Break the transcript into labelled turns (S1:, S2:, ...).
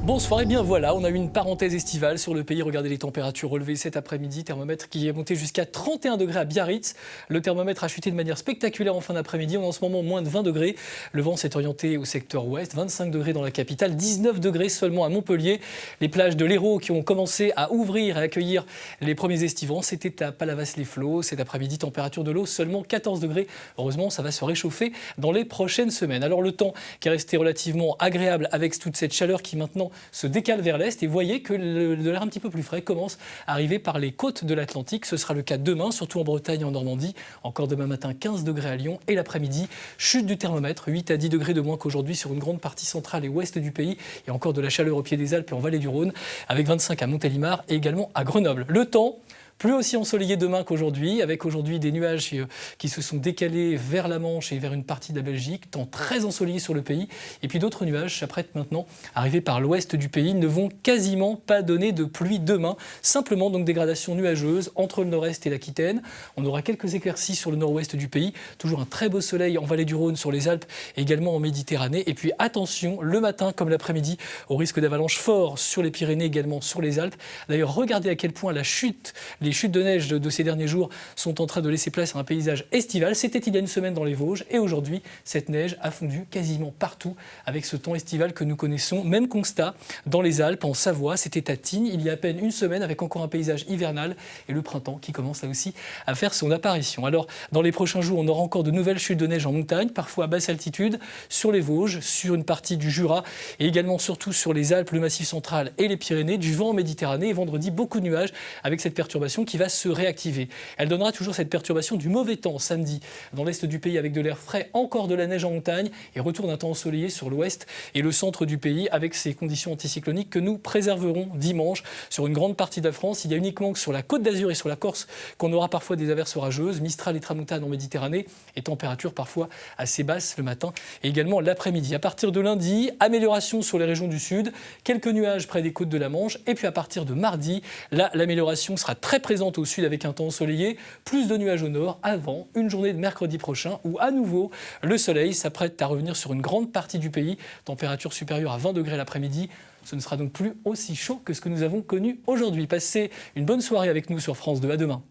S1: Bonsoir, et bien voilà, on a eu une parenthèse estivale sur le pays. Regardez les températures relevées cet après-midi. Thermomètre qui est monté jusqu'à 31 degrés à Biarritz. Le thermomètre a chuté de manière spectaculaire en fin d'après-midi. On a en ce moment moins de 20 degrés. Le vent s'est orienté au secteur ouest. 25 degrés dans la capitale, 19 degrés seulement à Montpellier. Les plages de l'Hérault qui ont commencé à ouvrir et à accueillir les premiers estivants. C'était à Palavas-les-Flots. Cet après-midi, température de l'eau seulement 14 degrés. Heureusement, ça va se réchauffer dans les prochaines semaines. Alors le temps qui est resté relativement agréable avec toute cette chaleur qui maintenant se décale vers l'est, et voyez que de l'air un petit peu plus frais commence à arriver par les côtes de l'Atlantique. Ce sera le cas demain, surtout en Bretagne et en Normandie. Encore demain matin, 15 degrés à Lyon, et l'après-midi, chute du thermomètre, 8 à 10 degrés de moins qu'aujourd'hui sur une grande partie centrale et ouest du pays, et encore de la chaleur au pied des Alpes et en vallée du Rhône, avec 25 à Montélimar et également à Grenoble. Le temps plus aussi ensoleillé demain qu'aujourd'hui, avec aujourd'hui des nuages qui se sont décalés vers la Manche et vers une partie de la Belgique, temps très ensoleillé sur le pays. Et puis d'autres nuages s'apprêtent maintenant à arriver par l'ouest du pays, ne vont quasiment pas donner de pluie demain. Simplement donc dégradation nuageuse entre le nord-est et l'Aquitaine. On aura quelques éclaircies sur le nord-ouest du pays, toujours un très beau soleil en vallée du Rhône, sur les Alpes et également en Méditerranée. Et puis attention, le matin comme l'après-midi, au risque d'avalanche fort sur les Pyrénées, également sur les Alpes. D'ailleurs, regardez à quel point les chutes de neige de ces derniers jours sont en train de laisser place à un paysage estival. C'était il y a une semaine dans les Vosges, et aujourd'hui, cette neige a fondu quasiment partout avec ce temps estival que nous connaissons. Même constat dans les Alpes, en Savoie, c'était à Tignes il y a à peine une semaine, avec encore un paysage hivernal et le printemps qui commence là aussi à faire son apparition. Alors, dans les prochains jours, on aura encore de nouvelles chutes de neige en montagne, parfois à basse altitude, sur les Vosges, sur une partie du Jura et également surtout sur les Alpes, le Massif central et les Pyrénées, du vent en Méditerranée. Et vendredi, beaucoup de nuages avec cette perturbation qui va se réactiver. Elle donnera toujours cette perturbation du mauvais temps samedi dans l'est du pays, avec de l'air frais, encore de la neige en montagne et retour d'un temps ensoleillé sur l'ouest et le centre du pays, avec ces conditions anticycloniques que nous préserverons dimanche sur une grande partie de la France. Il y a uniquement que sur la Côte d'Azur et sur la Corse qu'on aura parfois des averses orageuses, Mistral et Tramontane en Méditerranée, et températures parfois assez basses le matin et également l'après-midi. À partir de lundi, amélioration sur les régions du sud, quelques nuages près des côtes de la Manche, et puis à partir de mardi, là, l'amélioration sera très présente au sud avec un temps ensoleillé, plus de nuages au nord, avant une journée de mercredi prochain où à nouveau le soleil s'apprête à revenir sur une grande partie du pays, température supérieure à 20 degrés l'après-midi. Ce ne sera donc plus aussi chaud que ce que nous avons connu aujourd'hui. Passez une bonne soirée avec nous sur France 2, à demain.